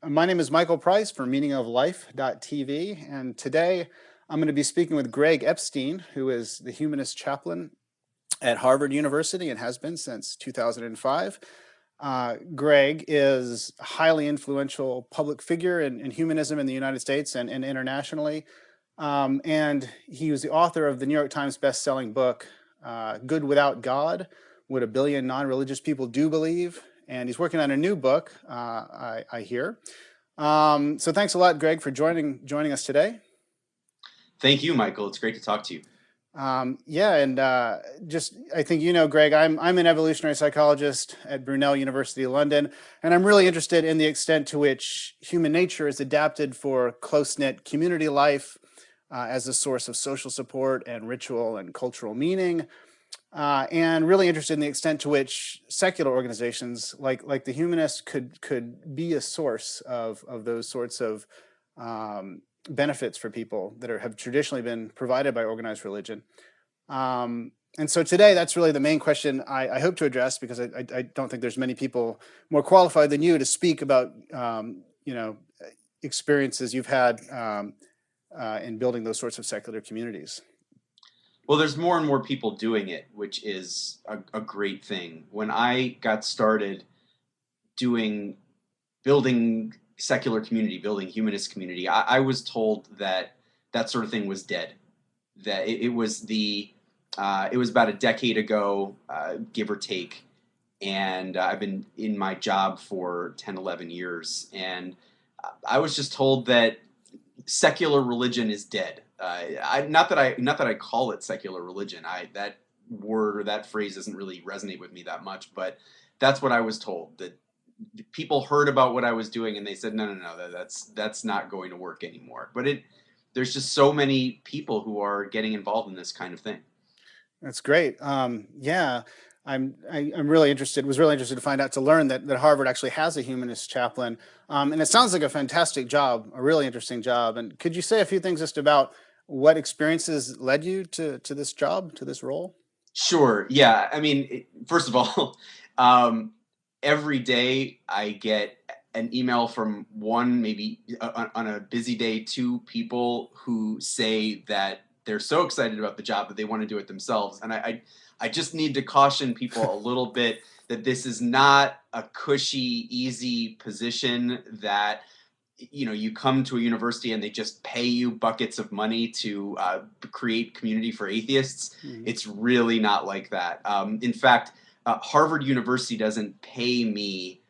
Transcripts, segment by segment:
My name is Michael Price for meaningoflife.tv, and today I'm going to be speaking with Greg Epstein, who is the Humanist chaplain at Harvard University and has been since 2005. Greg is a highly influential public figure in humanism in the United States and internationally. And he was the author of the New York Times best-selling book, Good Without God, What a Billion Non-Religious People Do Believe. And he's working on a new book, I hear. So thanks a lot, Greg, for joining us today. Thank you, Michael. It's great to talk to you. I think you know, Greg, I'm an evolutionary psychologist at Brunel University, London, and I'm really interested in the extent to which human nature is adapted for close-knit community life as a source of social support and ritual and cultural meaning, and really interested in the extent to which secular organizations like the Humanists could be a source of those sorts of benefits for people that have traditionally been provided by organized religion. And so today, that's really the main question I hope to address, because I don't think there's many people more qualified than you to speak about experiences you've had in building those sorts of secular communities. Well, there's more and more people doing it, which is a great thing. When I got started building secular community, building humanist community, I was told that that sort of thing was dead. That it was about a decade ago, give or take, and I've been in my job for 10, 11 years, and I was just told that secular religion is dead. Not that I call it secular religion. That word or that phrase doesn't really resonate with me that much, but that's what I was told. That people heard about what I was doing and they said, no, that's not going to work anymore. But there's just so many people who are getting involved in this kind of thing. That's great. I'm really interested. Was really interested to find out, to learn that Harvard actually has a humanist chaplain, and it sounds like a fantastic job, a really interesting job. And could you say a few things just about what experiences led you to this job, to this role? Sure. Yeah. I mean, first of all, every day I get an email from one, maybe on a busy day, two people who say that they're so excited about the job that they want to do it themselves. And I just need to caution people a little bit that this is not a cushy, easy position that you come to a university and they just pay you buckets of money to create community for atheists. Mhm. It's really not like that. In fact, Harvard University doesn't pay me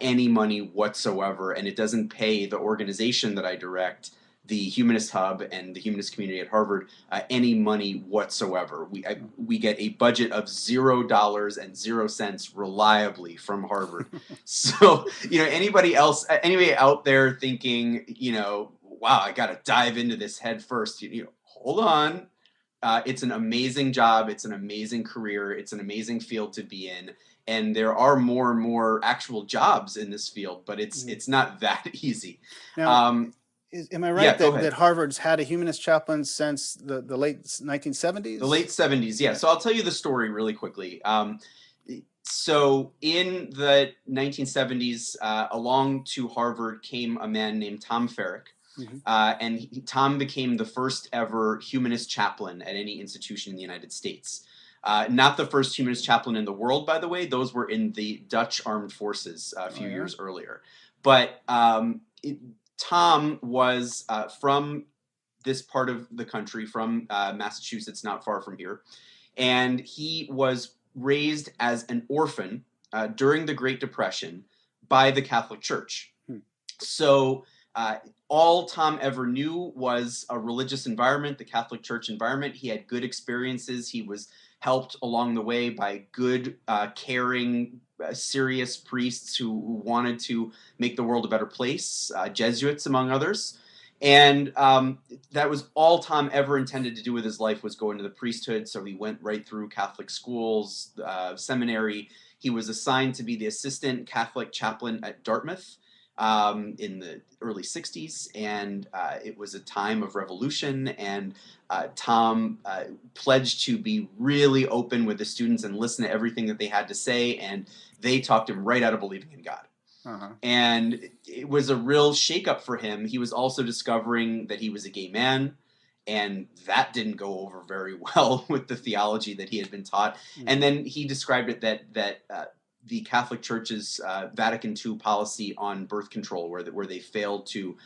any money whatsoever, and it doesn't pay the organization that I direct, the Humanist Hub and the Humanist community at Harvard, any money whatsoever. We get a budget of $0 and 0 cents reliably from Harvard. So anybody out there thinking, wow, I got to dive into this head first, hold on. It's an amazing job. It's an amazing career. It's an amazing field to be in. And there are more and more actual jobs in this field, but Mhm. it's not that easy. Now, Um, am I right yeah, go that ahead. Harvard's had a humanist chaplain since the late The 1970s? late 70s, yeah. Yeah. So I'll tell you the story really quickly. So in the 1970s, along to Harvard came a man named Tom Ferrick. Hmm. Tom became the first ever humanist chaplain at any institution in the United States. Not the first humanist chaplain in the world, by the way. Those were in the Dutch armed forces a Oh few yeah. years earlier. But Tom was from this part of the country, from Massachusetts, not far from here. And he was raised as an orphan during the Great Depression by the Catholic Church. Hmm. So all Tom ever knew was a religious environment, the Catholic Church environment. He had good experiences. He was helped along the way by good, caring, serious priests who wanted to make the world a better place, Jesuits among others. And that was all Tom ever intended to do with his life, was go into the priesthood. So he went right through Catholic schools, seminary. He was assigned to be the assistant Catholic chaplain at Dartmouth in the early 60s, and it was a time of revolution, and Tom pledged to be really open with the students and listen to everything that they had to say, and they talked him right out of believing in God. Uh-huh. And it was a real shakeup for him. He was also discovering that he was a gay man, and that didn't go over very well with the theology that he had been taught. And Mhm. then he described it that the Catholic Church's Vatican II policy on birth control, where they failed to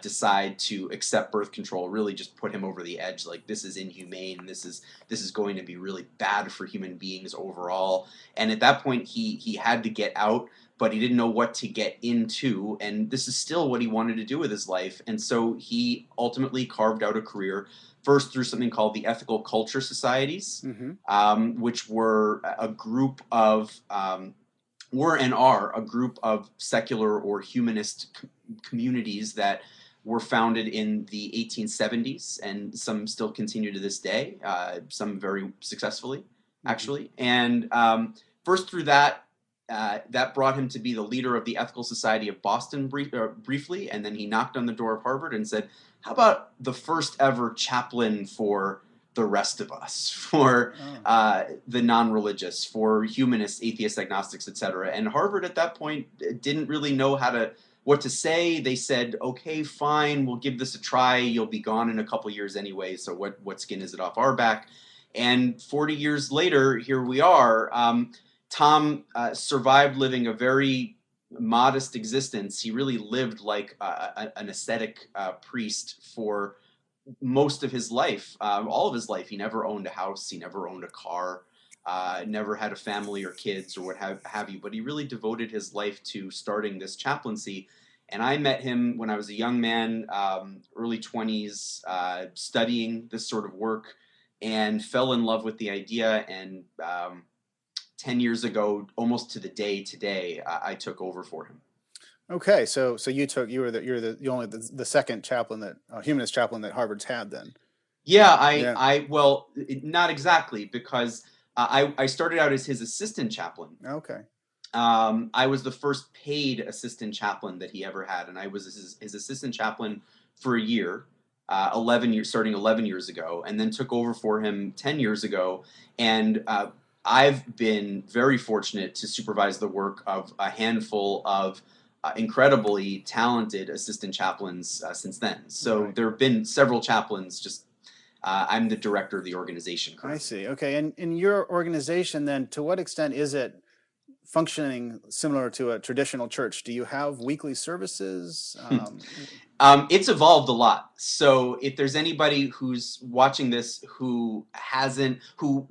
decide to accept birth control, really just put him over the edge. Like, this is inhumane. This is going to be really bad for human beings overall. And at that point, he had to get out, but he didn't know what to get into, and this is still what he wanted to do with his life. And so he ultimately carved out a career, first through something called the Ethical Culture Societies, Mhm. which were a group of were and are a group of secular or humanist communities that were founded in the 1870s, and some still continue to this day, some very successfully, Mhm. actually. And first through that, that brought him to be the leader of the Ethical Society of Boston briefly, and then he knocked on the door of Harvard and said, "How about the first ever chaplain for the rest of us, for Oh. the non-religious, for humanists, atheists, agnostics, etc." And Harvard at that point didn't really know what to say. They said, "Okay, fine, we'll give this a try. You'll be gone in a couple years anyway, so what skin is it off our back?" And 40 years later, here we are. Tom survived living a very modest existence. He really lived like an ascetic priest for most of his life, all of his life. He never owned a house, he never owned a car, never had a family or kids or what have you. But he really devoted his life to starting this chaplaincy. And I met him when I was a young man, early 20s, studying this sort of work, and fell in love with the idea. And 10 years ago, almost to the day today, I took over for him. Okay, so you're the only the second chaplain that humanist chaplain that Harvard's had then. Yeah, Yeah. well, not exactly, because I started out as his assistant chaplain. Okay. I was the first paid assistant chaplain that he ever had, and I was his assistant chaplain for a year, 11 years, starting 11 years ago, and then took over for him 10 years ago. And I've been very fortunate to supervise the work of a handful of incredibly talented assistant chaplains since then. So Right. there have been several chaplains. Just I'm the director of the organization I currently. see. Okay. And in your organization then, to what extent is it functioning similar to a traditional church? Do you have weekly services? It's evolved a lot. So if there's anybody who's watching this who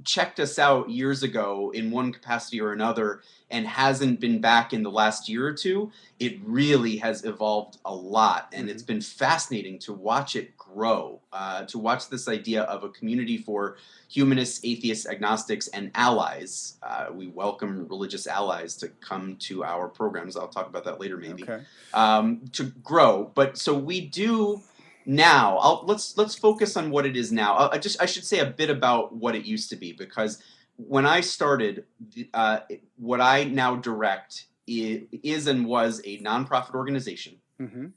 checked us out years ago in one capacity or another and hasn't been back in the last year or two, it really has evolved a lot. And it's Mhm. been fascinating to watch it grow, to watch this idea of a community for humanists, atheists, agnostics, and allies. We welcome religious allies to come to our programs. I'll talk about that later, maybe, Okay. to grow. But so we do now. Let's focus on what it is now. I should say a bit about what it used to be, because when I started, what I now direct is and was a nonprofit organization. Mhm.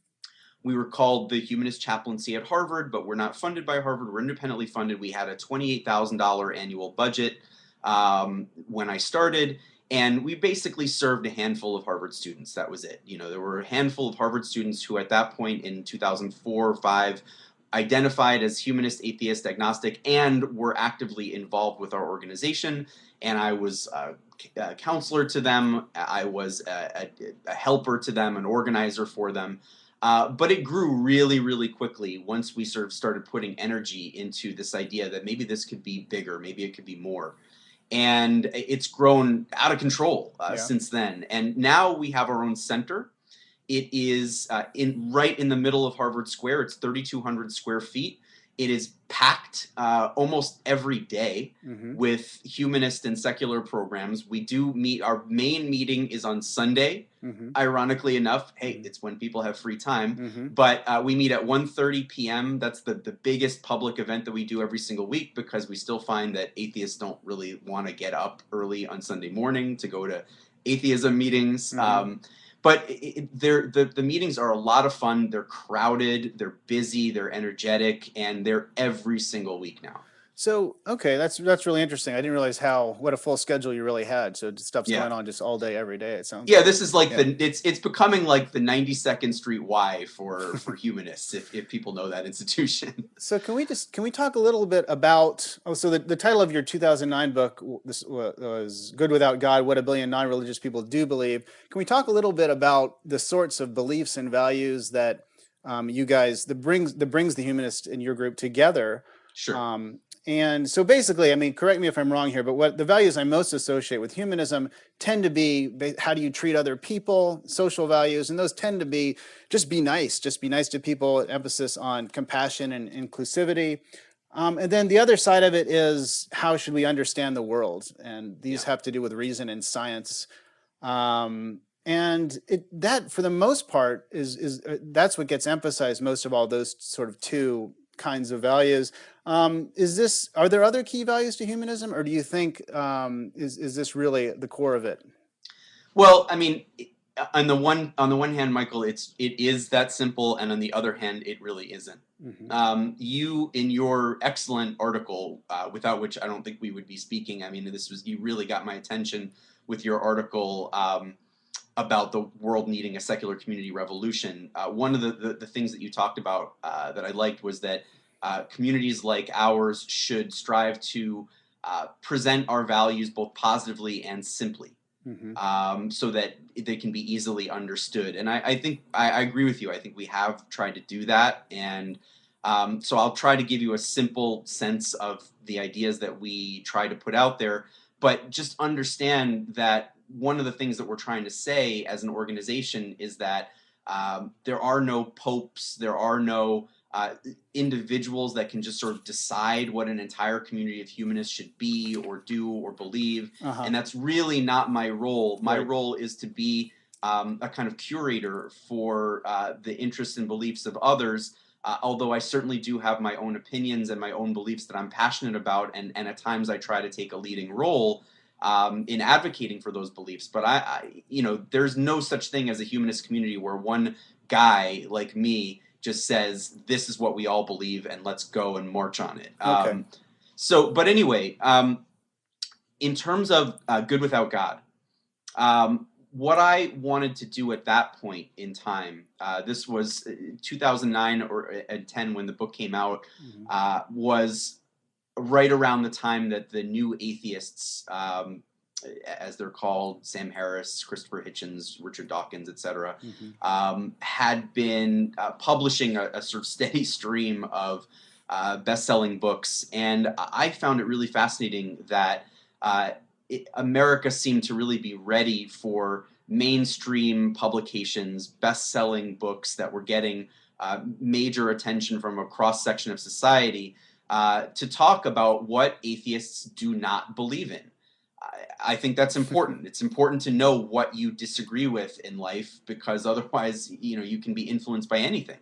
We were called the Humanist Chaplaincy at Harvard, but we're not funded by Harvard. We're independently funded. We had a $28,000 annual budget when I started, and we basically served a handful of Harvard students. That was it. You know, there were a handful of Harvard students who, at that point in 2004 or five, identified as humanist, atheist, agnostic, and were actively involved with our organization. And I was a counselor to them. I was a helper to them, an organizer for them. But it grew really, really quickly once we sort of started putting energy into this idea that maybe this could be bigger, maybe it could be more. And it's grown out of control Yeah. since then. And now we have our own center. It is right in the middle of Harvard Square. It's 3,200 square feet. It is packed almost every day Mhm. with humanist and secular programs. We do meet. Our main meeting is on Sunday. Mhm. Ironically enough, hey, Mhm. it's when people have free time. Mhm. But we meet at 1:30 p.m. That's the biggest public event that we do every single week, because we still find that atheists don't really want to get up early on Sunday morning to go to atheism meetings. Mhm. But the meetings are a lot of fun. They're crowded, they're busy, they're energetic, and they're every single week now. So, okay, that's really interesting. I didn't realize what a full schedule you really had. So stuff's Yeah. going on just all day, every day, it sounds Yeah, like. this is like Yeah. it's becoming like the 92nd Street Y for humanists, if people know that institution. So can we talk a little bit about so the title of your 2009 book was Good Without God: What a Billion Non-Religious People Do Believe. Can we talk a little bit about the sorts of beliefs and values that you guys that brings the humanists in your group together? Sure. Um, and so basically, I mean, correct me if I'm wrong here, but what the values I most associate with humanism tend to be how do you treat other people, social values, and those tend to be just be nice to people, emphasis on compassion and inclusivity. And then the other side of it is how should we understand the world? And these Yeah. have to do with reason and science. And that, for the most part, is that's what gets emphasized most of all. Those sort of two kinds of values. Are there other key values to humanism, or do you think is this really the core of it? Well, I mean, on the one hand, Michael, it is that simple, and on the other hand, it really isn't. Hmm. You, in your excellent article, without which I don't think we would be speaking. I mean, you really got my attention with your article about the world needing a secular community revolution. One of the things that you talked about that I liked was that communities like ours should strive to present our values both positively and simply, Hmm. so that they can be easily understood. And I think I agree with you. I think we have tried to do that. And so I'll try to give you a simple sense of the ideas that we try to put out there, but just understand that one of the things that we're trying to say as an organization is that there are no popes, there are no individuals that can just sort of decide what an entire community of humanists should be or do or believe. Uh-huh. And that's really not my role. My Right. role is to be a kind of curator for the interests and beliefs of others. Although I certainly do have my own opinions and my own beliefs that I'm passionate about, and at times I try to take a leading role in advocating for those beliefs. But there's no such thing as a humanist community where one guy like me just says this is what we all believe and let's go and march on it. Okay. But anyway, in terms of Good Without God, what I wanted to do at that point in time, this was 2009 or 10 when the book came out, Hmm. was right around the time that the new atheists, as they're called, Sam Harris, Christopher Hitchens, Richard Dawkins, etc., Hmm. had been publishing a sort of steady stream of best-selling books. And I found it really fascinating that America seemed to really be ready for mainstream publications, best-selling books that were getting major attention from a cross-section of society, to talk about what atheists do not believe in. I think that's important. It's important to know what you disagree with in life, because otherwise, you can be influenced by anything.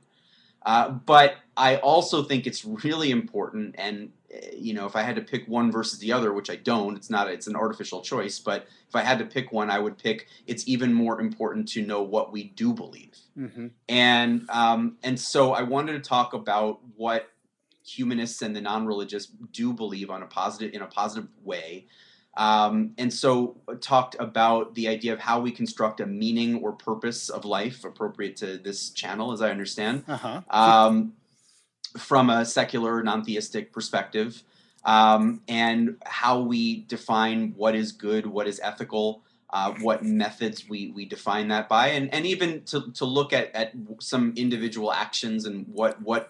But I also think it's really important, and if I had to pick one versus the other, which I don't, it's an artificial choice. But if I had to pick one, I would pick it's even more important to know what we do believe. Hmm. And so I wanted to talk about what humanists and the non-religious do believe in a positive way. And so talked about the idea of how we construct a meaning or purpose of life appropriate to this channel, as I understand, Uh-huh. um, from a secular, non-theistic perspective, and how we define what is good, what is ethical, what methods we define that by, and even to look at some individual actions and what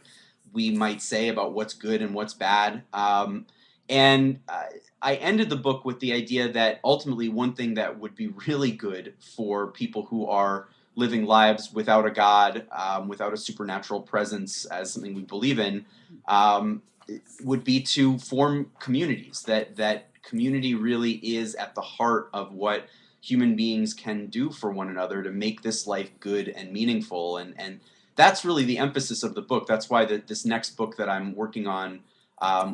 we might say about what's good and what's bad. And I ended the book with the idea that ultimately one thing that would be really good for people who are living lives without a God, without a supernatural presence as something we believe in, um, would be to form communities. That community really is at the heart of what human beings can do for one another to make this life good and meaningful. And that's really the emphasis of the book. That's why this next book that I'm working on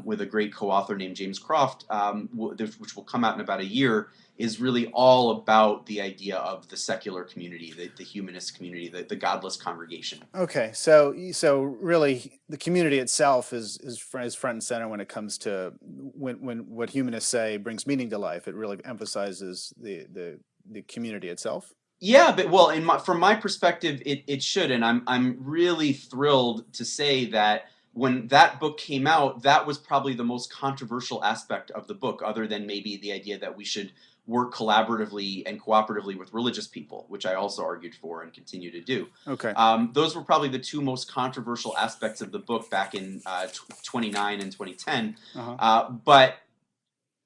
with a great co-author named James Croft, which will come out in about a year, is really all about the idea of the secular community, the humanist community, the godless congregation. Okay, so really, the community itself is front and center when it comes to when what humanists say brings meaning to life. It really emphasizes the community itself. Yeah, but well, from my perspective, it should, and I'm really thrilled to say that when that book came out, that was probably the most controversial aspect of the book, other than maybe the idea that we should work collaboratively and cooperatively with religious people, which I also argued for and continue to do. Okay. Those were probably the two most controversial aspects of the book back in 29 and 2010. Uh-huh. But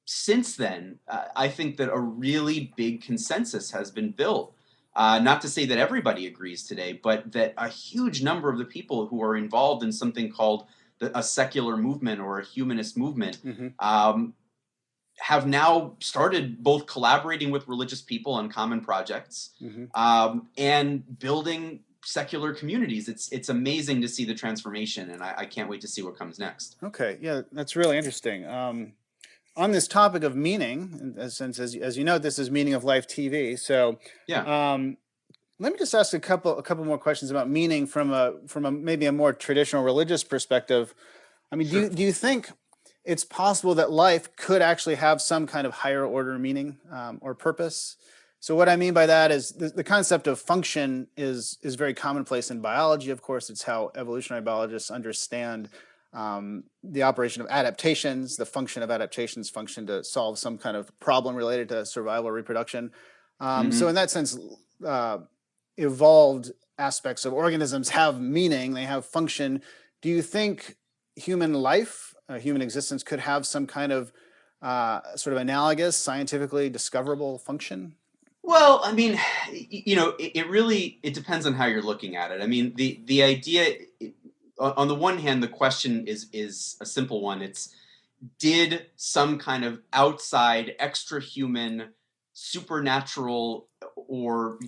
since then, I think that a really big consensus has been built. Not to say that everybody agrees today, but that a huge number of the people who are involved in something called a secular movement or a humanist movement Hmm. have now started both collaborating with religious people on common projects Hmm. and building secular communities. It's amazing to see the transformation, and I can't wait to see what comes next. Okay, yeah, that's really interesting. On this topic of meaning, since as you know, this is Meaning of Life TV. So, Yeah, um, let me just ask a couple more questions about meaning from a maybe a more traditional religious perspective. I mean, sure. do you think it's possible that life could actually have some kind of higher order meaning or purpose? So what I mean by that is the concept of function is very commonplace in biology. Of course, it's how evolutionary biologists understand the operation of adaptations. The function of adaptations function to solve some kind of problem related to survival or reproduction. So Hmm. in that sense, uh, evolved aspects of organisms have meaning. They have function. Do you think human life, human existence, could have some kind of sort of analogous, scientifically discoverable function? Well, I mean, it really it depends on how you're looking at it. I mean, the idea, on the one hand, the question is a simple one. It's, did some kind of outside, extra human, supernatural, or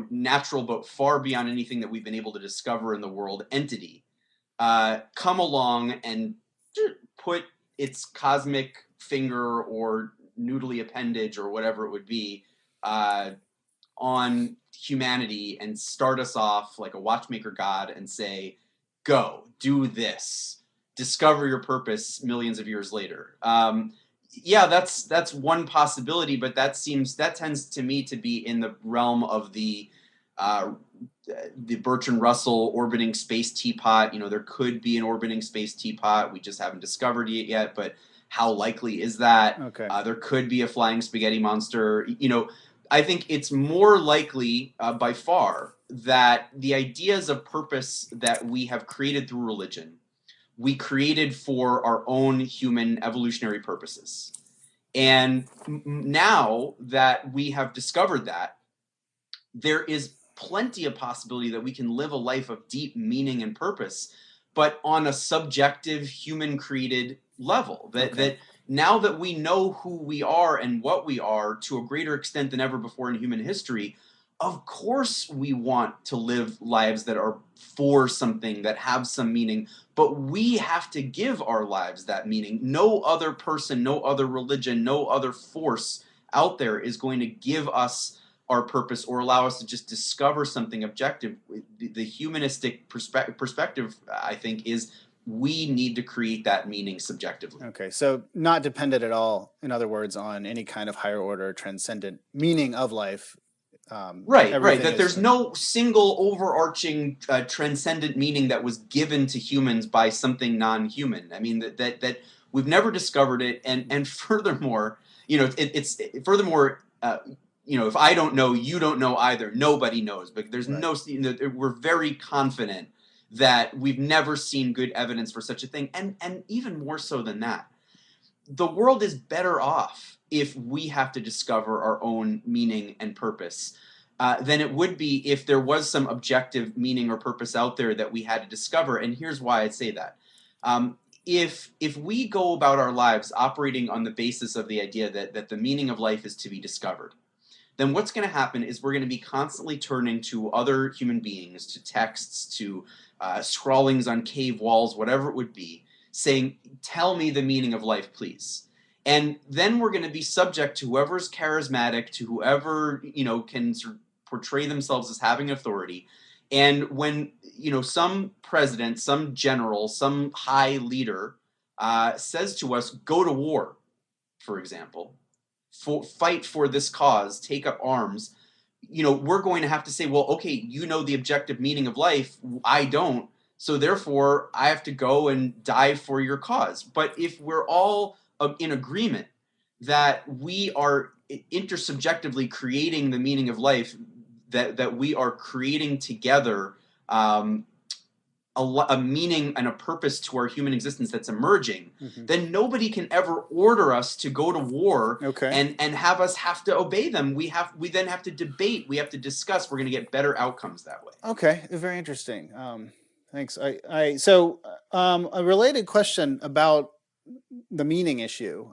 natural but far beyond anything that we've been able to discover in the world entity come along and put its cosmic finger or noodly appendage or whatever it would be uh, on humanity and start us off like a watchmaker god and say, go, do this, discover your purpose millions of years later. Yeah, that's one possibility, but that tends to me to be in the realm of uh, the Bertrand Russell orbiting space teapot. There could be an orbiting space teapot. We just haven't discovered it yet, but how likely is that? Okay. There could be a flying spaghetti monster. I think it's more likely by far that the ideas of purpose that we have created through religion, we created for our own human evolutionary purposes. And now that we have discovered that, there is plenty of possibility that we can live a life of deep meaning and purpose, but on a subjective, human created level. That Okay. that now that we know who we are and what we are to a greater extent than ever before in human history, of course we want to live lives that are for something, that have some meaning, but we have to give our lives that meaning. No other person, no other religion, no other force out there is going to give us our purpose or allow us to just discover something objective. The humanistic perspective, I think, is we need to create that meaning subjectively. Okay. So not dependent at all, in other words, on any kind of higher order transcendent meaning of life. Right, right. Everything That is there's no single overarching transcendent meaning that was given to humans by something non-human. I mean that we've never discovered it, and furthermore, furthermore. If I don't know, you don't know either. Nobody knows, but there's right. no. We're very confident that we've never seen good evidence for such a thing, and even more so than that, the world is better off if we have to discover our own meaning and purpose than it would be if there was some objective meaning or purpose out there that we had to discover. And here's why I say that. If we go about our lives operating on the basis of the idea that the meaning of life is to be discovered, then what's going to happen is we're going to be constantly turning to other human beings, to texts, to scrawlings on cave walls, whatever it would be, saying, tell me the meaning of life, please. And then we're going to be subject to whoever's charismatic, to whoever, can sort of portray themselves as having authority. And when, some president, some general, some high leader says to us, go to war, for example, fight for this cause, take up arms, we're going to have to say, well, okay, the objective meaning of life, I don't. So therefore, I have to go and die for your cause. But if we're all in agreement that we are intersubjectively creating the meaning of life, that we are creating together a meaning and a purpose to our human existence that's emerging, then nobody can ever order us to go to war and have us have to obey them. We then have to debate. We have to discuss. We're going to get better outcomes that way. Okay, very interesting. Thanks. So a related question about the meaning issue.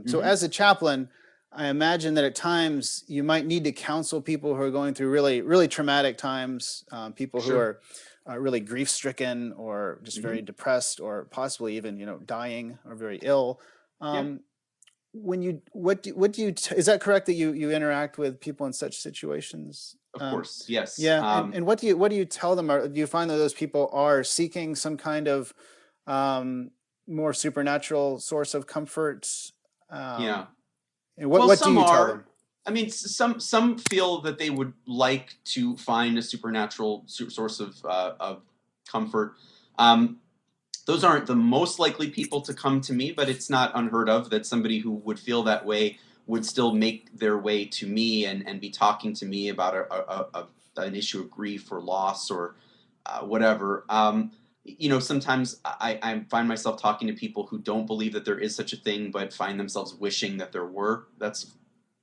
So as a chaplain, I imagine that at times you might need to counsel people who are going through really, really traumatic times, people who are really grief-stricken or just very depressed, or possibly even dying or very ill. When you is that correct that you interact with people in such situations? Of course, yes. Yeah, and what do you tell them? Do you find that those people are seeking some kind of more supernatural source of comfort? Yeah. And Well, what do some you tell are. them? I mean, some feel that they would like to find a supernatural source of comfort. Those aren't the most likely people to come to me, but it's not unheard of that somebody who would feel that way would still make their way to me and be talking to me about an issue of grief or loss or whatever. Sometimes I find myself talking to people who don't believe that there is such a thing, but find themselves wishing that there were. That's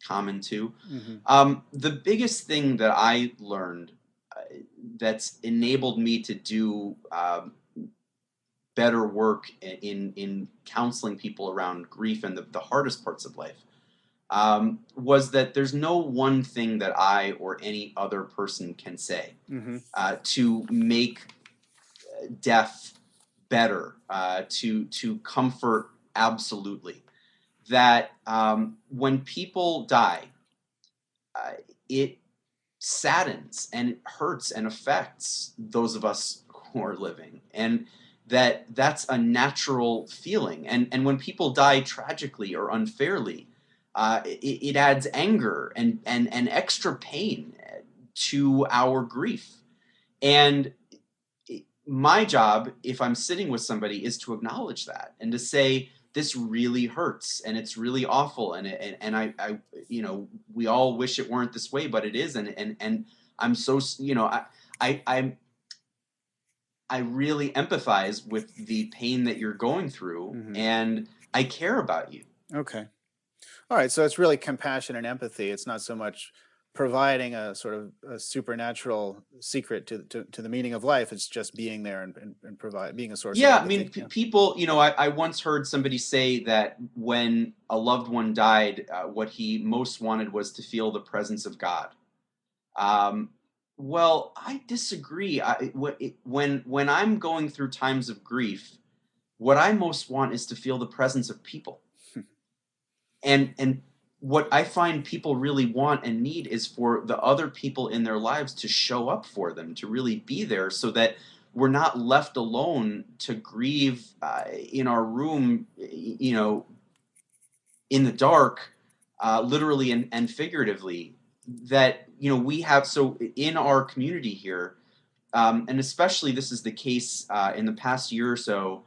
common too. The biggest thing that I learned that's enabled me to do better work in counseling people around grief and the hardest parts of life was that there's no one thing that I or any other person can say to make death better, to comfort absolutely. That when people die, it saddens and it hurts and affects those of us who are living, and that's a natural feeling. And when people die tragically or unfairly, it adds anger and extra pain to our grief. And my job, if I'm sitting with somebody, is to acknowledge that and to say, this really hurts and it's really awful, and I we all wish it weren't this way, but it is, and I'm so I really empathize with the pain that you're going through, and I care about you. Okay. All right. So it's really compassion and empathy. It's not so much providing a sort of a supernatural secret to the meaning of life. It's just being there and being a source of Yeah, I empathy. mean, people, I once heard somebody say that when a loved one died, what he most wanted was to feel the presence of God. Well, I disagree. When I'm going through times of grief, what I most want is to feel the presence of people. And what I find people really want and need is for the other people in their lives to show up for them, to really be there, so that we're not left alone to grieve in our room, in the dark, literally and figuratively. That we have, so in our community here, and especially this is the case in the past year or so.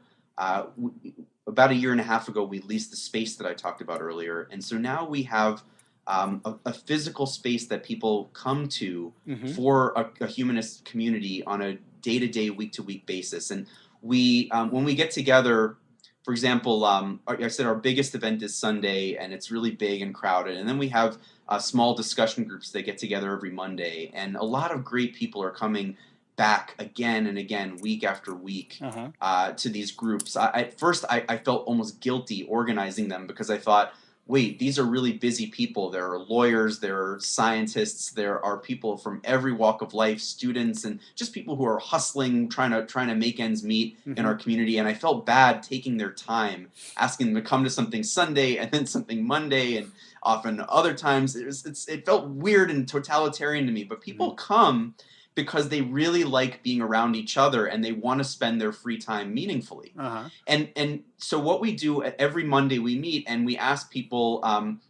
About a year and a half ago, we leased the space that I talked about earlier, and so now we have a physical space that people come to for a humanist community on a day-to-day, week-to-week basis. And we, when we get together, for example, I said our biggest event is Sunday, and it's really big and crowded. And then we have small discussion groups that get together every Monday, and a lot of great people are coming back again and again, week after week, to these groups. At first, I felt almost guilty organizing them, because I thought, wait, these are really busy people. There are lawyers, there are scientists, there are people from every walk of life, students, and just people who are hustling, trying to make ends meet in Hmm. our community. And I felt bad taking their time, asking them to come to something Sunday and then something Monday, and often other times it felt weird and totalitarian to me. But Hmm. people come because they really like being around each other and they want to spend their free time meaningfully. Uh-huh. And so what we do every Monday, we meet and we ask people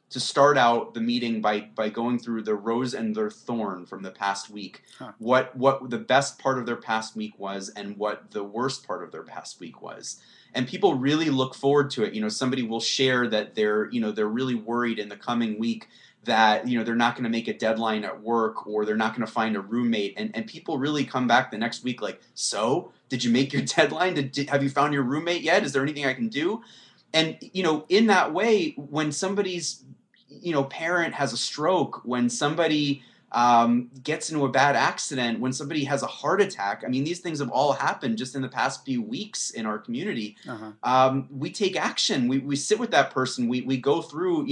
to start out the meeting by going through the rose and their thorn from the past week. Huh. What the best part of their past week was and what the worst part of their past week was. And people really look forward to it. You know, somebody will share that they're really worried in the coming week that they're not going to make a deadline at work, or they're not going to find a roommate, and people really come back the next week like, so did you make your deadline? Have you found your roommate yet? Is there anything I can do? And in that way, when somebody's parent has a stroke, when somebody gets into a bad accident, when somebody has a heart attack, I mean, these things have all happened just in the past few weeks in our community. Uh-huh. We take action. We sit with that person. We go through,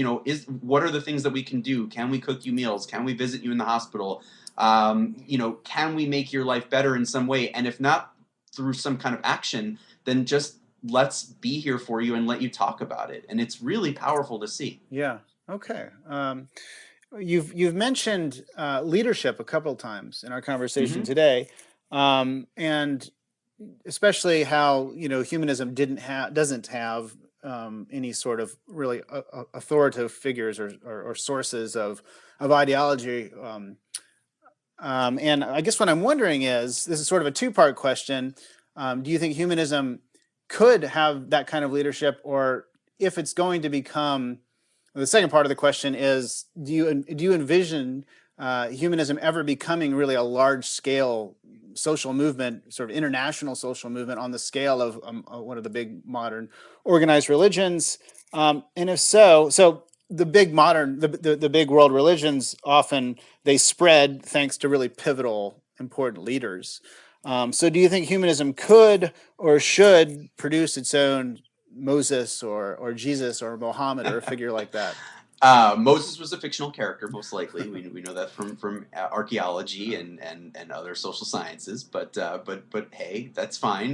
what are the things that we can do? Can we cook you meals? Can we visit you in the hospital? Can we make your life better in some way? And if not through some kind of action, then just let's be here for you and let you talk about it. And it's really powerful to see. Yeah. Okay. You've mentioned leadership a couple of times in our conversation Hmm. today, and especially how humanism doesn't have any sort of really authoritative figures or sources of ideology. And I guess what I'm wondering is, this is sort of a two-part question. Do you think humanism could have that kind of leadership, or if it's going to become, the second part of the question is, do you envision humanism ever becoming really a large-scale social movement, sort of international social movement on the scale of one of the big modern organized religions? And if so the big world religions often they spread thanks to really pivotal, important leaders. So, do you think humanism could or should produce its own Moses or Jesus or Mohammed or a figure like that? Moses was a fictional character, most likely. We know that from archaeology Uh, and other social sciences. But hey, that's fine.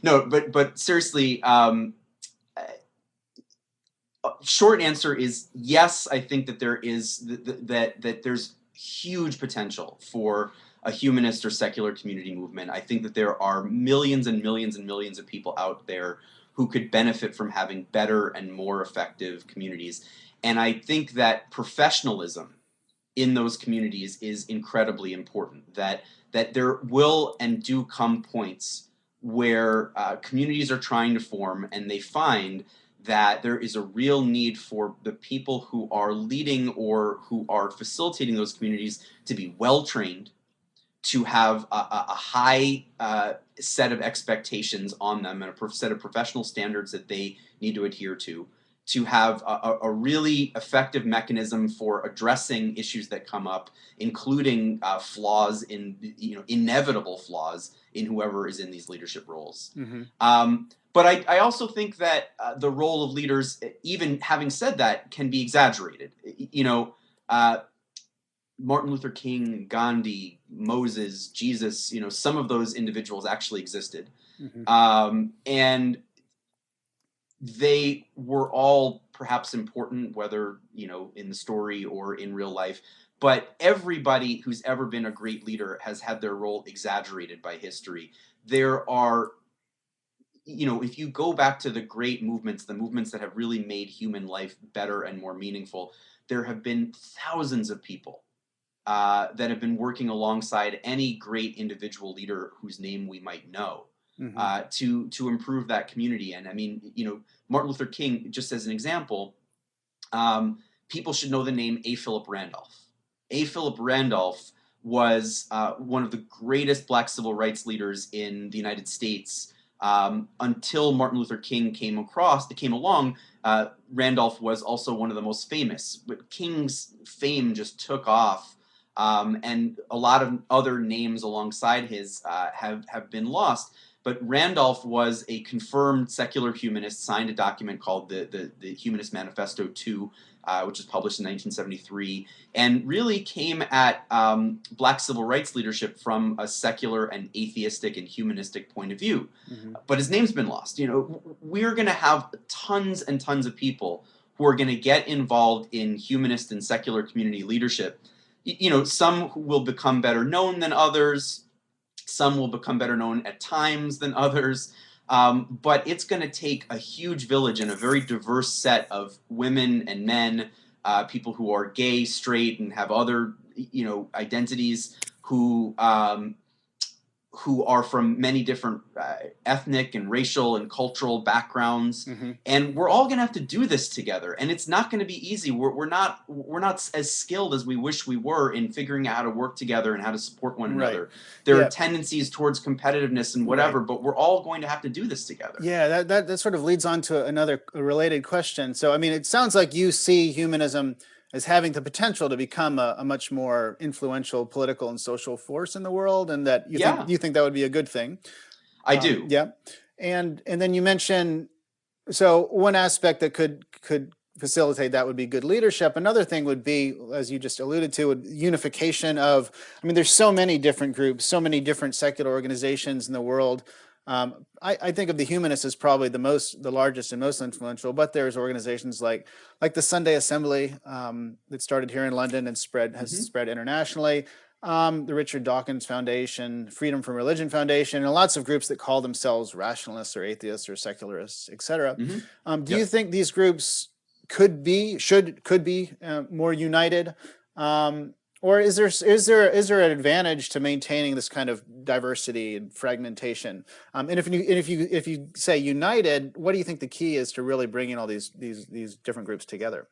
No, but seriously, short answer is yes. I think that there is that there's huge potential for a humanist or secular community movement. I think that there are millions and millions and millions of people out there who could benefit from having better and more effective communities. And I think that professionalism in those communities is incredibly important. That there will and do come points where communities are trying to form, and they find that there is a real need for the people who are leading or who are facilitating those communities to be well trained, to have a high set of expectations on them and a set of professional standards that they need to adhere to have a really effective mechanism for addressing issues that come up, including flaws inevitable flaws in whoever is in these leadership roles. mm-hmm. But I also think that the role of leaders, even having said that, can be exaggerated. Uh, Martin Luther King, Gandhi, Moses, Jesus, some of those individuals actually existed. Mm-hmm. And they were all perhaps important, whether, in the story or in real life. But everybody who's ever been a great leader has had their role exaggerated by history. There are, if you go back to the great movements, the movements that have really made human life better and more meaningful, there have been thousands of people that have been working alongside any great individual leader whose name we might know Mm-hmm. to improve that community. And I mean, Martin Luther King, just as an example, people should know the name A. Philip Randolph. A. Philip Randolph was one of the greatest Black civil rights leaders in the United States until Martin Luther King came along. Randolph was also one of the most famous, but King's fame just took off, and a lot of other names alongside his have been lost. but Randolph was a confirmed secular humanist, signed a document called the Humanist Manifesto 2, which was published in 1973, and really came at Black civil rights leadership from a secular and atheistic and humanistic point of view. Mm-hmm. But his name's been lost. We're going to have tons and tons of people who are going to get involved in humanist and secular community leadership. Some will become better known than others. Some will become better known at times than others. But it's going to take a huge village and a very diverse set of women and men, people who are gay, straight, and have other, identities, who are from many different ethnic and racial and cultural backgrounds, Mm-hmm. and we're all going to have to do this together. And it's not going to be easy. We're not as skilled as we wish we were in figuring out how to work together and how to support one Right. another. There Yeah. are tendencies towards competitiveness and whatever, Right. but we're all going to have to do this together. Yeah, that sort of leads on to another related question. So, I mean, it sounds like you see humanism as having the potential to become a much more influential political and social force in the world, and that Yeah, you think that would be a good thing. I do. Yeah, and then you mentioned, so one aspect that could facilitate that would be good leadership. Another thing would be, as you just alluded to, unification of. I mean, there's so many different groups, so many different secular organizations in the world. I think of the Humanists as probably the largest and most influential, but there's organizations like the Sunday Assembly that started here in London and has Mm-hmm. spread internationally. The Richard Dawkins Foundation, Freedom from Religion Foundation, and lots of groups that call themselves rationalists or atheists or secularists, etc. Mm-hmm. Do you Yep. think these groups could be more united, or is there an advantage to maintaining this kind of diversity and fragmentation? And if you say united, what do you think the key is to really bringing all these different groups together?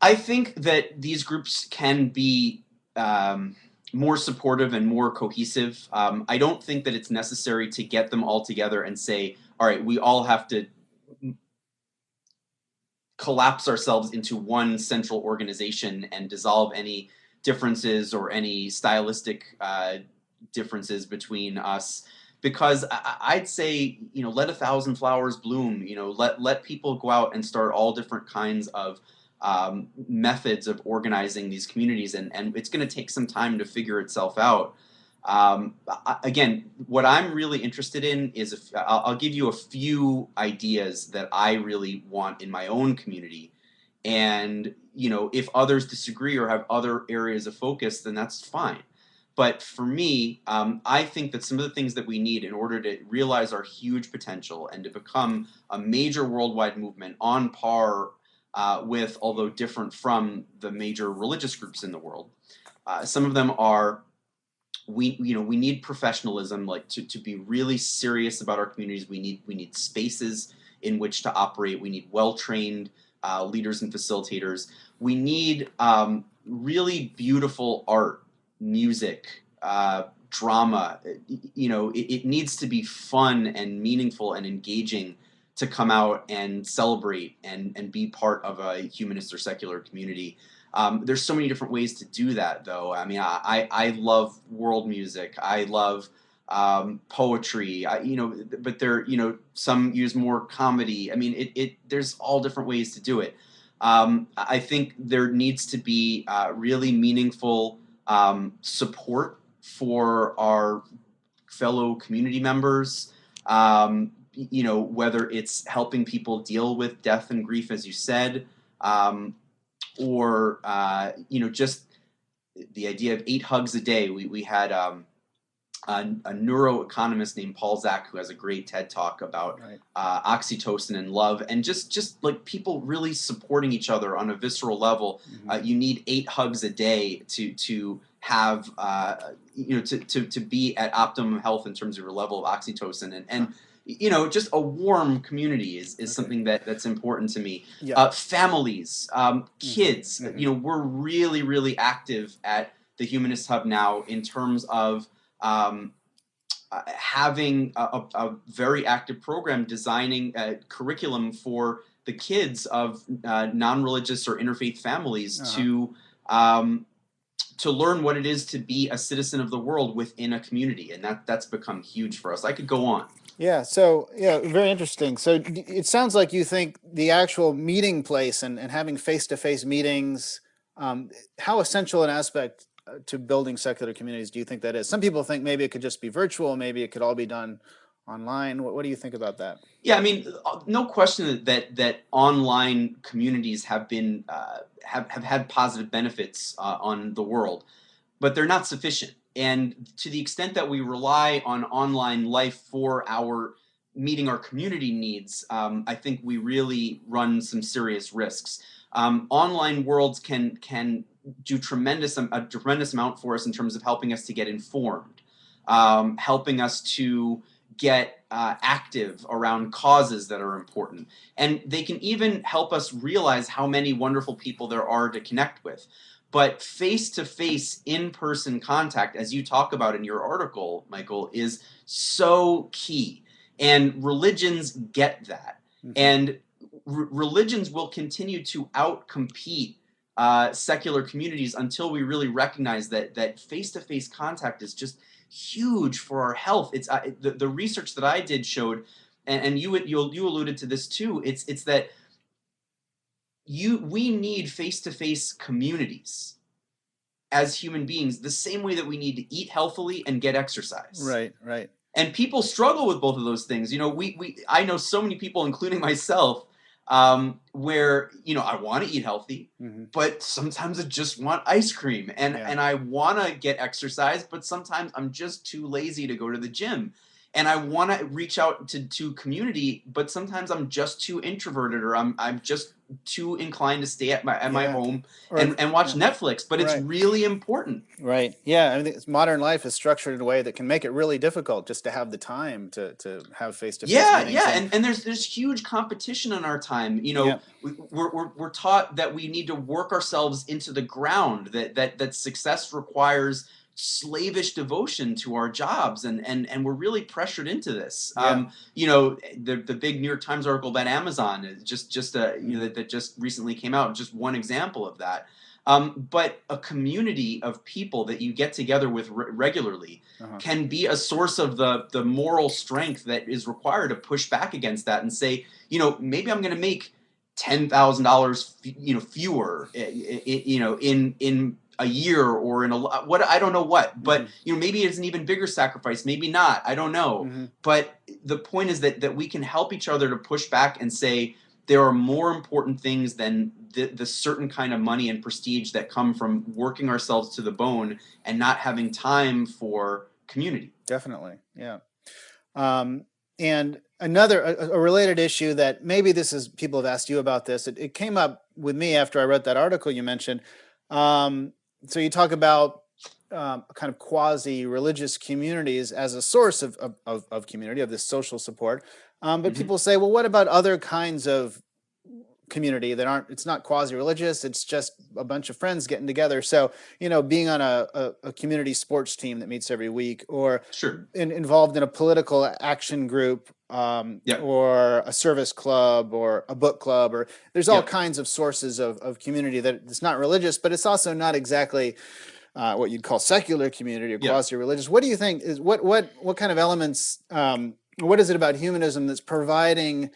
I think that these groups can be more supportive and more cohesive. I don't think that it's necessary to get them all together and say, all right, we all have to collapse ourselves into one central organization and dissolve any differences or any stylistic differences between us. Because I'd say, let a thousand flowers bloom. Let people go out and start all different kinds of methods of organizing these communities, and it's going to take some time to figure itself out. Again, what I'm really interested in is I'll give you a few ideas that I really want in my own community. And, if others disagree or have other areas of focus, then that's fine. But for me, I think that some of the things that we need in order to realize our huge potential and to become a major worldwide movement on par with, although different from, the major religious groups in the world. Some of them are we need professionalism, like to be really serious about our communities. We need spaces in which to operate. We need well-trained leaders and facilitators. We need really beautiful art, music, drama. It needs to be fun and meaningful and engaging to come out and celebrate and be part of a humanist or secular community. There's so many different ways to do that, though. I mean, I love world music. I love poetry. But some use more comedy. I mean, there's all different ways to do it. I think there needs to be really meaningful support for our fellow community members. Whether it's helping people deal with death and grief, as you said. Or just the idea of 8 hugs a day. We had a neuroeconomist named Paul Zak who has a great TED talk about Right. Oxytocin and love, and just like people really supporting each other on a visceral level. Mm-hmm. You need 8 hugs a day to have to be at optimum health in terms of your level of oxytocin, and just a warm community is Okay. something that's important to me. Yeah. Families, kids. Mm-hmm. We're really, really active at the Humanist Hub now in terms of having a very active program designing a curriculum for the kids of non-religious or interfaith families Uh-huh. to learn what it is to be a citizen of the world within a community, and that's become huge for us. I could go on. Yeah. So, yeah, very interesting. So it sounds like you think the actual meeting place and having face-to-face meetings, um, how essential an aspect to building secular communities do you think that is? Some people think maybe it could just be virtual, maybe it could all be done online. What do you think about that? Yeah, I mean, no question that online communities have been have had positive benefits on the world, but they're not sufficient. And to the extent that we rely on online life for our meeting our community needs, I think we really run some serious risks. Online worlds can do a tremendous amount for us in terms of helping us to get informed, helping us to get active around causes that are important. And they can even help us realize how many wonderful people there are to connect with. But face to face, in person contact, as you talk about in your article, Michael, is so key. And religions get that. Hmm. And religions will continue to outcompete secular communities until we really recognize that face to face contact is just huge for our health. It's the research that I did showed, and you alluded to this too. It's that we need face to face communities as human beings, the same way that we need to eat healthily and get exercise. Right, right. And people struggle with both of those things. You know, I know so many people, including myself, where I want to eat healthy, Hmm. but sometimes I just want ice cream, and Yeah. I want to get exercise, but sometimes I'm just too lazy to go to the gym. And I want to reach out to community, but sometimes I'm just too introverted, or I'm just too inclined to stay at my Yeah. home Or, and watch yeah. Netflix. But it's Right. really important. Right. Yeah. I mean, modern life is structured in a way that can make it really difficult just to have the time to have face-to-face Yeah, meetings. yeah, And and there's huge competition in our time. yeah, We're taught that we need to work ourselves into the ground. That success requires slavish devotion to our jobs, and we're really pressured into this. yeah. The big New York Times article about Amazon is just Hmm. that just recently came out. Just one example of that. But a community of people that you get together with regularly Uh-huh. can be a source of the moral strength that is required to push back against that and say, maybe I'm going to make $10,000, fewer, in a year, or in what, I don't know what, but Hmm. maybe it's an even bigger sacrifice, maybe not, I don't know. Hmm. But the point is that we can help each other to push back and say there are more important things than the certain kind of money and prestige that come from working ourselves to the bone and not having time for community. Definitely. Yeah. Um, and a related issue that maybe this is people have asked you about this. It came up with me after I read that article you mentioned. Um, so you talk about kind of quasi-religious communities as a source of community, of this social support. But Hmm. people say, well, what about other kinds of community that aren't, it's not quasi-religious, it's just a bunch of friends getting together? So being on a community sports team that meets every week, or Sure. involved in a political action group, Yep. or a service club or a book club, or there's all Yep. kinds of sources of community that it's not religious, but it's also not exactly what you'd call secular community or Yep. quasi-religious. What do you think is what kind of elements, what is it about humanism that's providing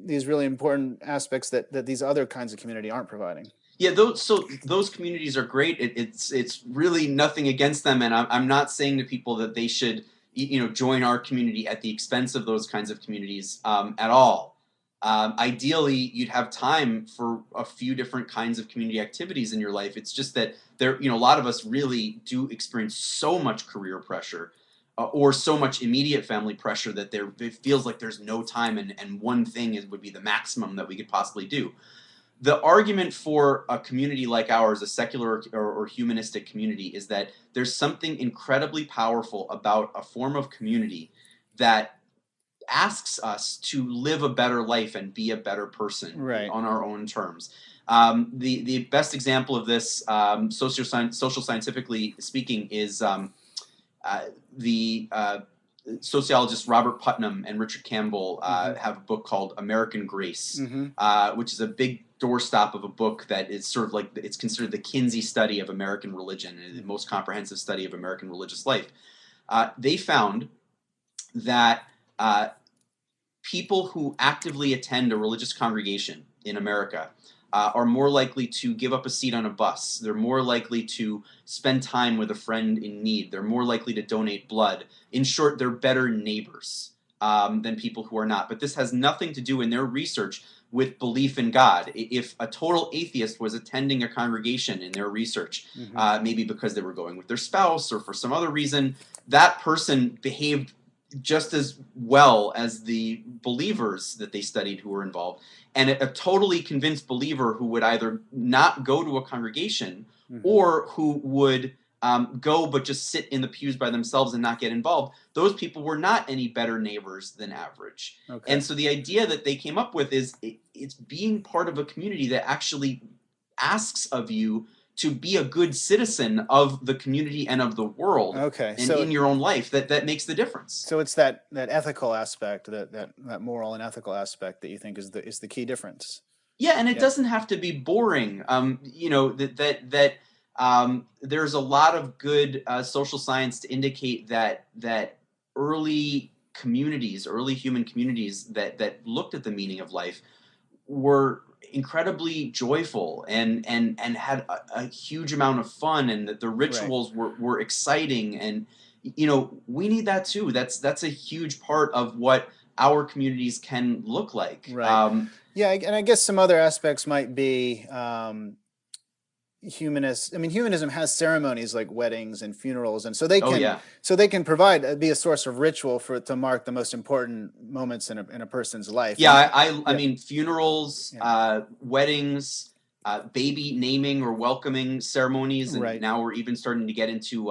these really important aspects that these other kinds of community aren't providing? Yeah, those communities are great. It's really nothing against them, and I'm not saying to people that they should join our community at the expense of those kinds of communities at all. Ideally, you'd have time for a few different kinds of community activities in your life. It's just that a lot of us really do experience so much career pressure, or so much immediate family pressure, that it feels like there's no time, and one thing would be the maximum that we could possibly do. The argument for a community like ours, a secular or humanistic community, is that there's something incredibly powerful about a form of community that asks us to live a better life and be a better person Right. on our own terms. The best example of this, social scientifically speaking, is the sociologists Robert Putnam and Richard Campbell Hmm. have a book called American Grace, Hmm. which is a big doorstop of a book that is sort of like, it's considered the Kinsey study of American religion and the most comprehensive study of American religious life. They found that people who actively attend a religious congregation in America are more likely to give up a seat on a bus. They're more likely to spend time with a friend in need. They're more likely to donate blood. In short, they're better neighbors than people who are not. But this has nothing to do in their research with belief in God. If a total atheist was attending a congregation in their research, maybe because they were going with their spouse or for some other reason, that person behaved just as well as the believers that they studied who were involved. And a totally convinced believer who would either not go to a congregation or who would go but just sit in the pews by themselves and not get involved, those people were not any better neighbors than average. Okay. And so the idea that they came up with is it's being part of a community that actually asks of you to be a good citizen of the community and of the world, okay. and So in your own life, that makes the difference. So it's that ethical aspect, that moral and ethical aspect that you think is the key difference. Yeah, and it doesn't have to be boring. You know, there's a lot of good social science to indicate that early communities, early human communities that looked at the meaning of life were incredibly joyful and had a huge amount of fun, and that the rituals were exciting. And you know, we need that too. That's a huge part of what our communities can look like. Right. Yeah, and I guess some other aspects might be humanist. I mean, humanism has ceremonies like weddings and funerals, and so they Oh can yeah. provide be a source of ritual to mark the most important moments in a person's life. Yeah, And, I mean, funerals, weddings, baby naming or welcoming ceremonies, and Right. now we're even starting to get into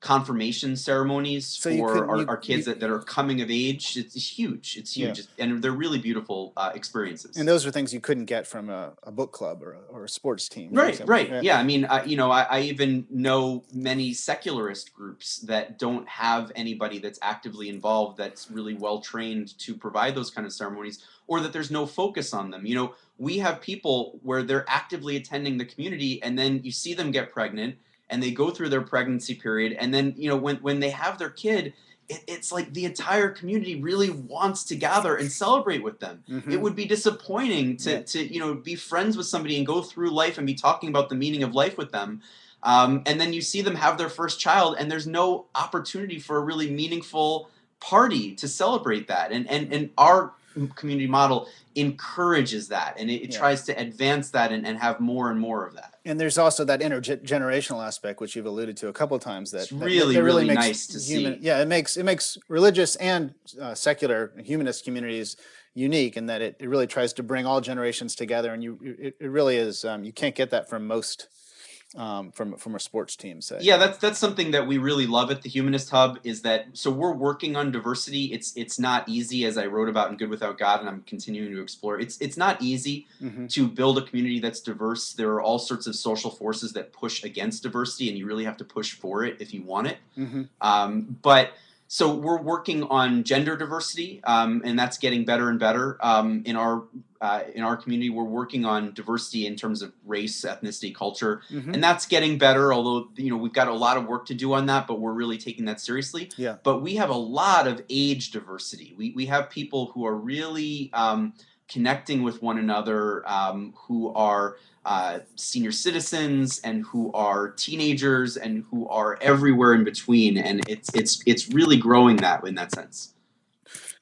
confirmation ceremonies So for our kids that are coming of age. It's huge. It's Yeah. huge, and they're really beautiful experiences. And those are things you couldn't get from a book club or a sports team, for Right, example. right. Yeah, I mean, you know, I even know many secularist groups that don't have anybody that's actively involved that's really well trained to provide those kind of ceremonies, or that there's no focus on them. You know, we have people where they're actively attending the community, and then you see them get pregnant, and they go through their pregnancy period, and then, you know, when they have their kid, it's like the entire community really wants to gather and celebrate with them. It would be disappointing to you know, be friends with somebody and go through life and be talking about the meaning of life with them, and then you see them have their first child, and there's no opportunity for a really meaningful party to celebrate that. And our community model encourages that, and it tries to advance that and have more and more of that. And there's also that intergenerational aspect, which you've alluded to a couple of times. It's really, really nice to see. Yeah, it makes religious and secular humanist communities unique in that it really tries to bring all generations together, and it really is. You can't get that from most from a sports team, say. Yeah, that's something that we really love at the Humanist Hub, is that, so we're working on diversity. It's not easy, as I wrote about in Good Without God, and I'm continuing to explore. It's not easy to build a community that's diverse. There are all sorts of social forces that push against diversity, and you really have to push for it if you want it. But so we're working on gender diversity, and that's getting better and better. In our community, we're working on diversity in terms of race, ethnicity, culture, and that's getting better. Although, you know, we've got a lot of work to do on that, but we're really taking that seriously. Yeah. But we have a lot of age diversity. We have people who are really connecting with one another, who are senior citizens, and who are teenagers, and who are everywhere in between, and it's really growing that in that sense.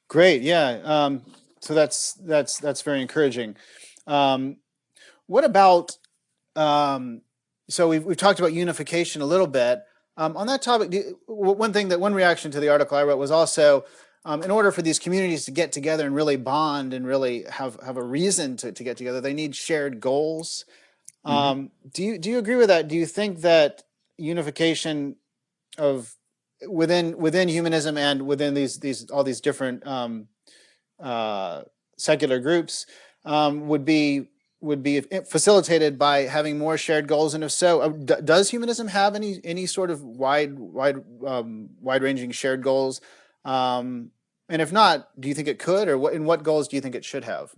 Great, yeah. So that's very encouraging. What about so we've talked about unification a little bit. On that topic, one reaction to the article I wrote was also, in order for these communities to get together and really bond and really have a reason to get together, they need shared goals. Do you agree with that? Do you think that unification of within humanism and within all these different secular groups would be facilitated by having more shared goals? And if so, does humanism have any sort of wide-ranging shared goals? And if not, do you think it could, or what goals do you think it should have?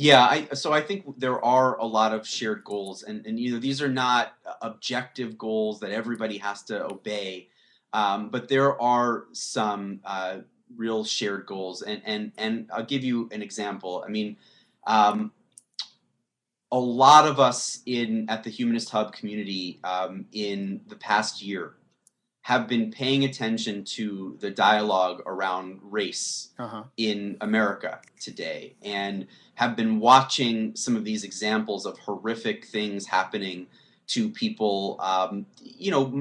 Yeah, so I think there are a lot of shared goals, and these are not objective goals that everybody has to obey, but there are some real shared goals, and I'll give you an example. I mean, um, a lot of us in at the Humanist Hub community in the past year have been paying attention to the dialogue around race Uh-huh. in America today and have been watching some of these examples of horrific things happening to people,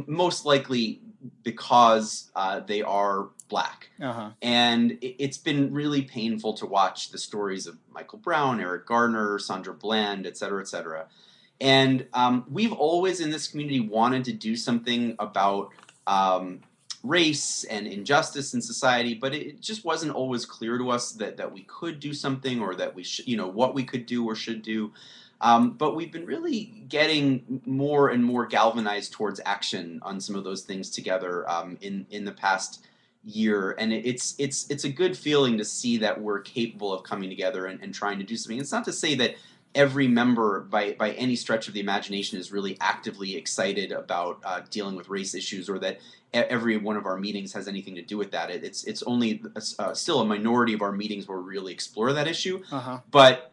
most likely because they are black. Uh-huh. And it's been really painful to watch the stories of Michael Brown, Eric Garner, Sandra Bland, et cetera, et cetera. And we've always in this community wanted to do something about um, race and injustice in society, but it just wasn't always clear to us that we could do something or that we should, what we could do or should do. But we've been really getting more and more galvanized towards action on some of those things together in the past year, and it's a good feeling to see that we're capable of coming together and trying to do something. It's not to say that every member by any stretch of the imagination is really actively excited about dealing with race issues, or that every one of our meetings has anything to do with that. It's only still a minority of our meetings where we really explore that issue, Uh-huh. but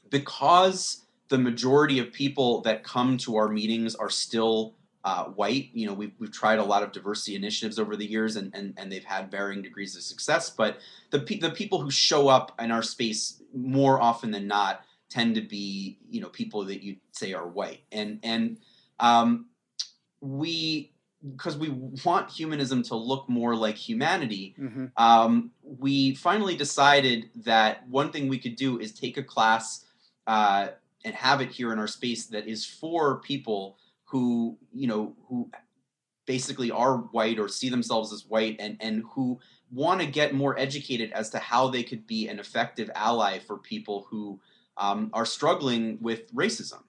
because the majority of people that come to our meetings are still white. We've tried a lot of diversity initiatives over the years, and they've had varying degrees of success. But the people who show up in our space more often than not tend to be people that you say are white, and we because we want humanism to look more like humanity. Mm-hmm. We finally decided that one thing we could do is take a class uh, and have it here in our space that is for people who basically are white or see themselves as white, and who want to get more educated as to how they could be an effective ally for people who are struggling with racism.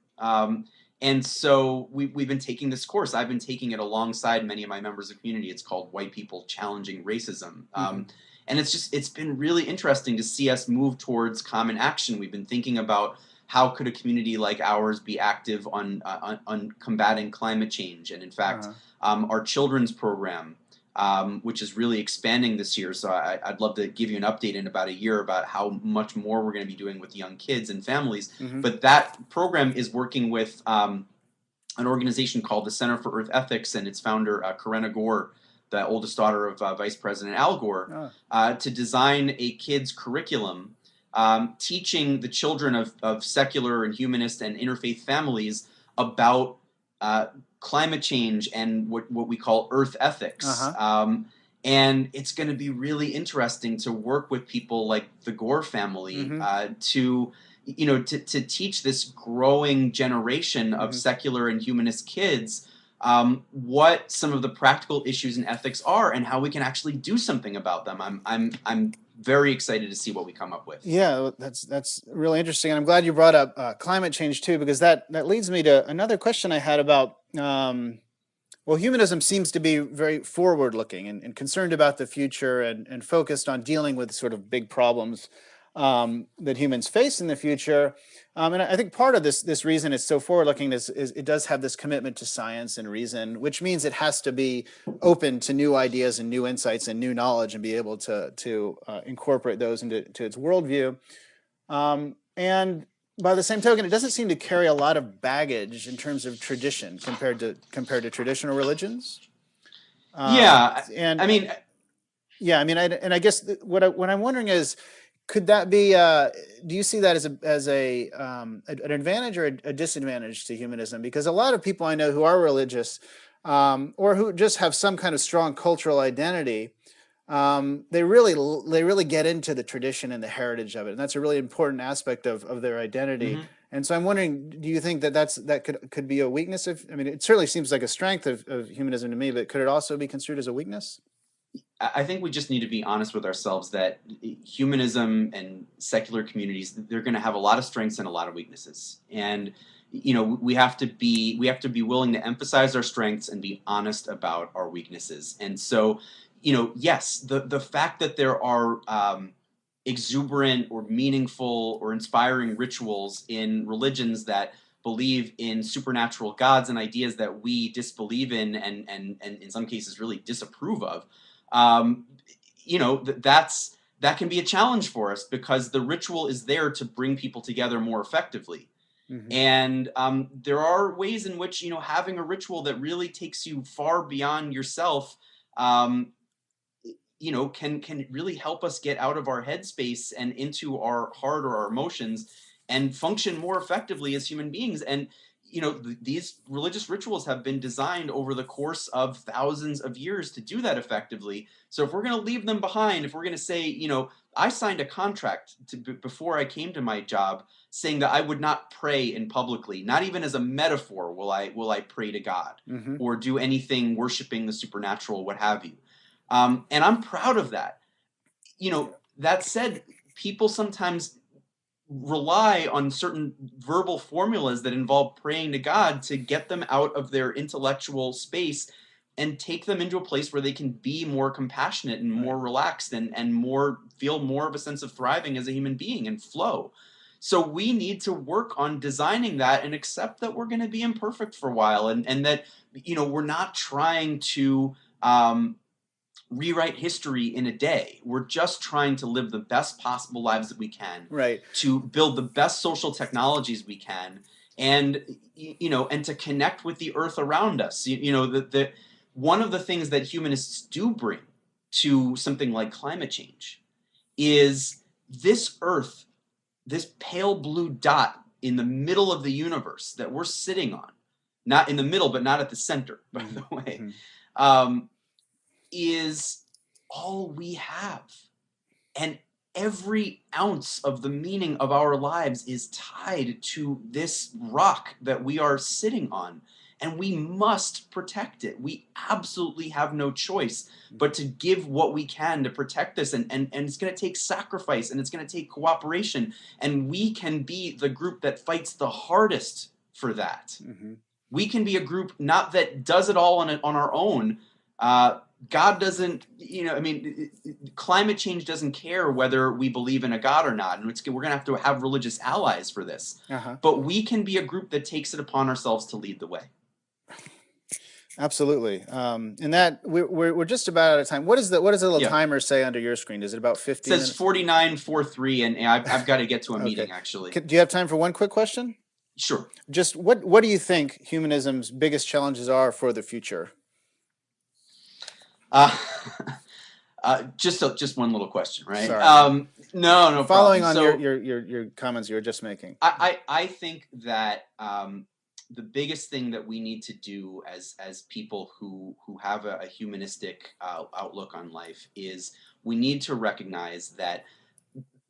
And so we've been taking this course. I've been taking it alongside many of my members of the community. It's called White People Challenging Racism. Mm-hmm. And it's been really interesting to see us move towards common action. We've been thinking about how could a community like ours be active on combating climate change. And in fact, Uh-huh. our children's program, which is really expanding this year. So I'd love to give you an update in about a year about how much more we're going to be doing with young kids and families. Mm-hmm. But that program is working with an organization called the Center for Earth Ethics and its founder, Karenna Gore, the oldest daughter of Vice President Al Gore, Oh. to design a kids' curriculum teaching the children of secular and humanist and interfaith families about climate change and what we call earth ethics. Uh-huh. And it's going to be really interesting to work with people like the Gore family Mm-hmm. to teach this growing generation of Mm-hmm. secular and humanist kids what some of the practical issues and ethics are and how we can actually do something about them. I'm very excited to see what we come up with. Yeah, that's really interesting, and I'm glad you brought up climate change too, because that leads me to another question I had about. Well, humanism seems to be very forward-looking and concerned about the future, and focused on dealing with sort of big problems that humans face in the future. And I think part of this reason it's so forward-looking is it does have this commitment to science and reason, which means it has to be open to new ideas and new insights and new knowledge, and be able to incorporate those into its worldview. And by the same token, it doesn't seem to carry a lot of baggage in terms of tradition compared to traditional religions. Yeah, And I mean, yeah, I mean, I guess what I'm wondering is, could that be? Do you see that as an advantage or a disadvantage to humanism? Because a lot of people I know who are religious, or who just have some kind of strong cultural identity, they really get into the tradition and the heritage of it, and that's a really important aspect of their identity. mhm. And so I'm wondering, do you think that could be a weakness? I mean, it certainly seems like a strength of humanism to me, but could it also be construed as a weakness? I think we just need to be honest with ourselves that humanism and secular communities, they're going to have a lot of strengths and a lot of weaknesses, and we have to be willing to emphasize our strengths and be honest about our weaknesses. And so, yes, the fact that there are exuberant or meaningful or inspiring rituals in religions that believe in supernatural gods and ideas that we disbelieve in and in some cases really disapprove of, um, that can be a challenge for us because the ritual is there to bring people together more effectively. Hmm. And there are ways in which having a ritual that really takes you far beyond yourself, um, can really help us get out of our headspace and into our heart or our emotions and function more effectively as human beings. And these religious rituals have been designed over the course of thousands of years to do that effectively. So if we're going to leave them behind, if we're going to say, I signed a contract before I came to my job saying that I would not pray in publicly, not even as a metaphor will I pray to God Hmm. or do anything worshiping the supernatural, what have you. And I'm proud of that. Yeah. That said, people sometimes rely on certain verbal formulas that involve praying to God to get them out of their intellectual space and take them into a place where they can be more compassionate and Right. more relaxed and more feel more of a sense of thriving as a human being and flow. So we need to work on designing that and accept that we're going to be imperfect for a while, and that we're not trying to rewrite history in a day. We're just trying to live the best possible lives that we can, Right. to build the best social technologies we can, and and to connect with the earth around us. The one of the things that humanists do bring to something like climate change is this earth, this pale blue dot in the middle of the universe that we're sitting on, not in the middle, but not at the center, by Hmm. the way, Hmm. um, is all we have. And every ounce of the meaning of our lives is tied to this rock that we are sitting on. And we must protect it. We absolutely have no choice but to give what we can to protect this. And it's going to take sacrifice and it's going to take cooperation. And we can be the group that fights the hardest for that. Hmm. We can be a group not that does it all on our own. God doesn't, climate change doesn't care whether we believe in a God or not. And we're going to have religious allies for this. Uh-huh. But we can be a group that takes it upon ourselves to lead the way. Absolutely. And that we're just about out of time. What does the little Yeah. timer say under your screen? Is it about It 15 says minutes? 49:43, and I've got to get to a Okay. meeting, actually. Do you have time for one quick question? Sure. Just what do you think humanism's biggest challenges are for the future? Uh, just one little question, right? Sorry. No Following problem. on So your comments you were just making. I think that the biggest thing that we need to do as people who have a humanistic outlook on life is we need to recognize that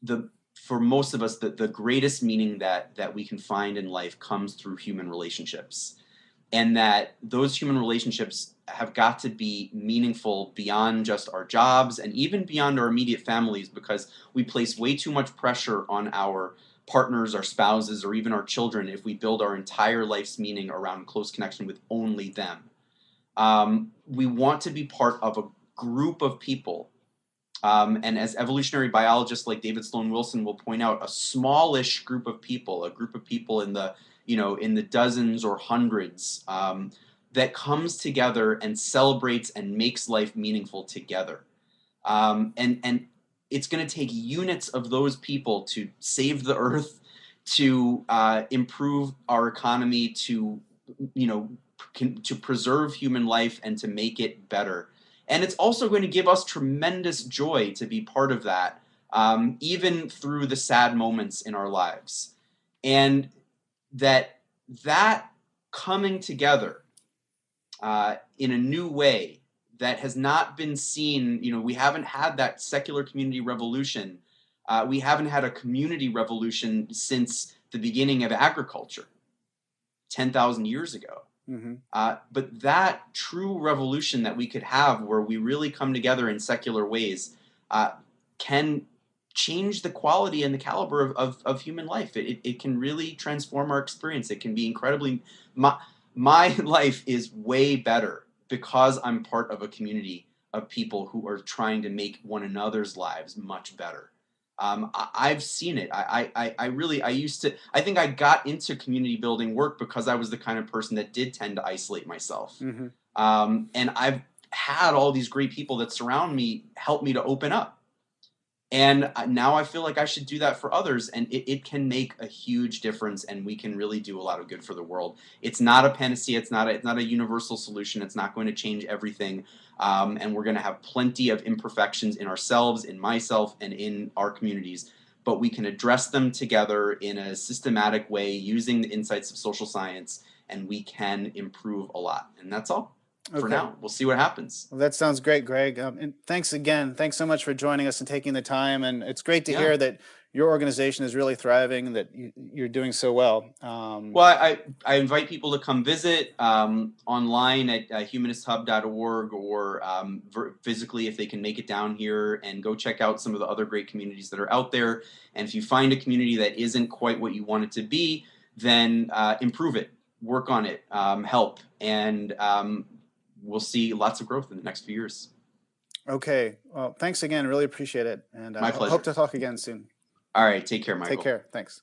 the for most of us the greatest meaning that we can find in life comes through human relationships, and that those human relationships have got to be meaningful beyond just our jobs and even beyond our immediate families, because we place way too much pressure on our partners, our spouses, or even our children if we build our entire life's meaning around close connection with only them. We want to be part of a group of people, and as evolutionary biologists like David Sloan Wilson will point out, a smallish group of people, a group of people in the dozens or hundreds, that comes together and celebrates and makes life meaningful together. And it's going to take units of those people to save the earth, to improve our economy, to to preserve human life and to make it better. And it's also going to give us tremendous joy to be part of that, even through the sad moments in our lives. And that coming together in a new way that has not been seen, we haven't had that secular community revolution. We haven't had a community revolution since the beginning of agriculture 10,000 years ago. Hmm. But that true revolution that we could have, where we really come together in secular ways, can change the quality and the caliber of human life. It can really transform our experience. It can be incredibly. My life is way better because I'm part of a community of people who are trying to make one another's lives much better. I've seen it. I used to, I think I got into community building work because I was the kind of person that did tend to isolate myself. Hmm. And I've had all these great people that surround me help me to open up. And now I feel like I should do that for others, and it can make a huge difference, and we can really do a lot of good for the world. It's not a panacea. It's not a universal solution. It's not going to change everything, and we're going to have plenty of imperfections in ourselves, in myself, and in our communities. But we can address them together in a systematic way using the insights of social science, and we can improve a lot. And that's all for Okay. now. We'll see what happens. Well, that sounds great, Greg. And thanks again. Thanks so much for joining us and taking the time. And it's great to Yeah. hear that your organization is really thriving and that you're doing so well. Well, I invite people to come visit online at humanisthub.org, or physically if they can make it down here, and go check out some of the other great communities that are out there. And if you find a community that isn't quite what you want it to be, then improve it, work on it, help, and we'll see lots of growth in the next few years. Okay. Well, thanks again. Really appreciate it. And My hope pleasure. to talk again soon. All right, take care, Take Michael. care. Thanks.